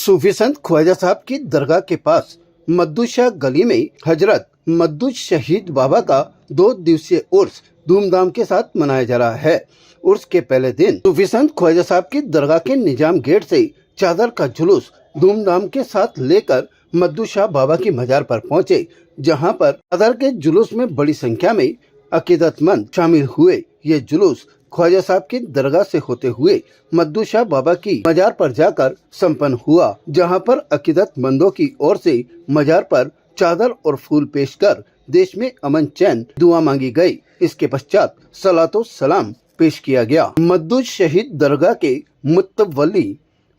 सूफी संत ख्वाजा साहब की दरगाह के पास मद्दूशाह गली में हजरत मद्दू शहीद बाबा का 2 दिवसीय उर्स धूमधाम के साथ मनाया जा रहा है। उर्स के पहले दिन सूफी संत ख्वाजा साहब की दरगाह के निजाम गेट से चादर का जुलूस धूमधाम के साथ लेकर मद्दूशाह बाबा की मजार पर पहुंचे, जहां पर चादर के जुलूस में बड़ी संख्या में अकीदतमंद शामिल हुए। ये जुलूस ख्वाजा साहब की दरगाह से होते हुए मद्दूशाह बाबा की मजार पर जाकर संपन्न हुआ, जहां पर अकीदतमंदों की ओर से मजार पर चादर और फूल पेश कर देश में अमन चैन दुआ मांगी गई। इसके पश्चात सलातो सलाम पेश किया गया। मद्दू शहीद दरगाह के मुतवल्ली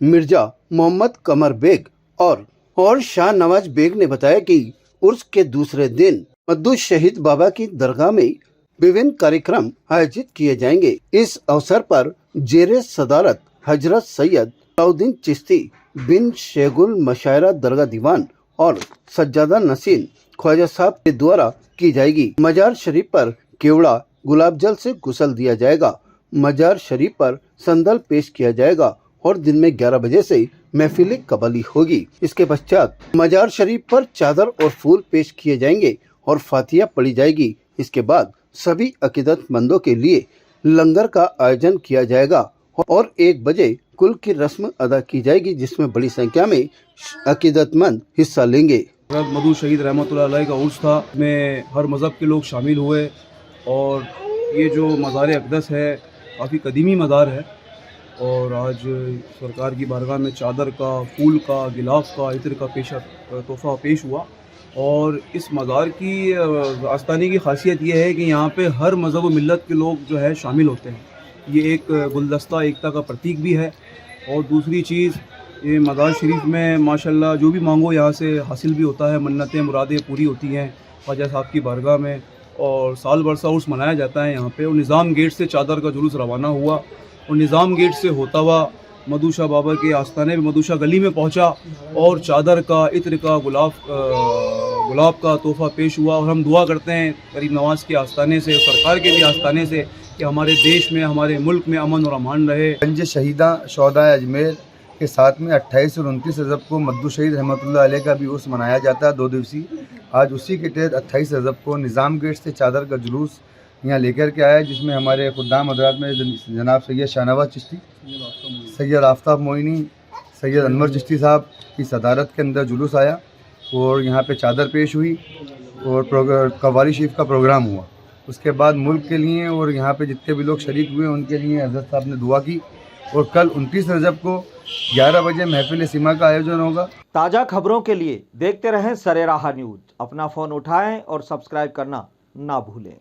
मिर्जा मोहम्मद कमर बेग और शाह नवाज बेग ने बताया कि उर्स के दूसरे दिन मद्दू शहीद बाबा की दरगाह में विभिन्न कार्यक्रम आयोजित किए जाएंगे। इस अवसर पर जेरे सदारत हजरत सैयद अलाउद्दीन चिश्ती बिन शेगुल मशायरा दरगाह दीवान और सज्जादा नसीन ख्वाजा साहब के द्वारा की जाएगी। मजार शरीफ पर केवड़ा गुलाब जल से गुसल दिया जाएगा। मजार शरीफ पर संदल पेश किया जाएगा और दिन में 11 बजे से महफिल कबली होगी। इसके पश्चात मजार शरीफ पर चादर और फूल पेश किए जाएंगे और फातिया पढ़ी जाएगी। इसके बाद सभी अकीदतमंदों के लिए लंगर का आयोजन किया जाएगा और 1 बजे कुल की रस्म अदा की जाएगी, जिसमें बड़ी संख्या में अकीदतमंद हिस्सा लेंगे। मद्दू शहीद रहमतुल्लाह अलैह का उर्स था, में हर मज़हब के लोग शामिल हुए और ये जो मज़ार अक़दस है काफ़ी कदीमी मज़ार है और आज सरकार की बारगाह में चादर का, फूल का, गिलाफ का, इत्र का तोहफ़ा पेश हुआ। और इस मज़ार की आस्ताने की खासियत ये है कि यहाँ पे हर मज़हब व मिल्लत के लोग जो है शामिल होते हैं। ये एक गुलदस्ता एकता का प्रतीक भी है। और दूसरी चीज़, ये मज़ार शरीफ में माशाल्लाह जो भी मांगो यहाँ से हासिल भी होता है, मन्नतें मुरादें पूरी होती हैं ख्वाजा साहब की बारगाह में। और साल बरसा उर्स मनाया जाता है यहाँ पे। और निज़ाम गेट से चादर का जुलूस रवाना हुआ और निज़ाम गेट से होता हुआ मद्दूशाह बाबा के आस्थाने में मद्दूशाह गली में पहुँचा और चादर का, इत्र का, गुलाब का तोहफ़ा पेश हुआ। और हम दुआ करते हैं गरीब नवाज़ के आस्थाने से, सरकार के भी आस्थाने से, कि हमारे देश में, हमारे मुल्क में अमन और अमान रहे। गंज शहीदा शौदा अजमेर के साथ में 28 और 29 रजब को मद्दू शहीद रहमतुल्लाह अलैह का भी उर्स मनाया जाता है, 2 दिवसीय। आज उसी के तहत 28 रजब को निज़ाम गेट से चादर का जुलूस यहाँ लेकर के आया, जिसमें हमारे खुद्दाम हज़रात में जनाब सैयद शाहनवाज चिश्ती, सैयद आफ्ताब मोइनी, सैयद अनवर चिश्ती साहब की सदारत के अंदर जुलूस आया और यहाँ पे चादर पेश हुई और कव्वाली शरीफ का प्रोग्राम हुआ। उसके बाद मुल्क के लिए और यहाँ पे जितने भी लोग शरीक हुए उनके लिए हज़रत साहब ने दुआ की। और कल 29 रजब को 11 बजे महफिल सीमा का आयोजन होगा। ताज़ा खबरों के लिए देखते रहें सरेराह न्यूज़। अपना फ़ोन उठाएं और सब्सक्राइब करना ना भूलें।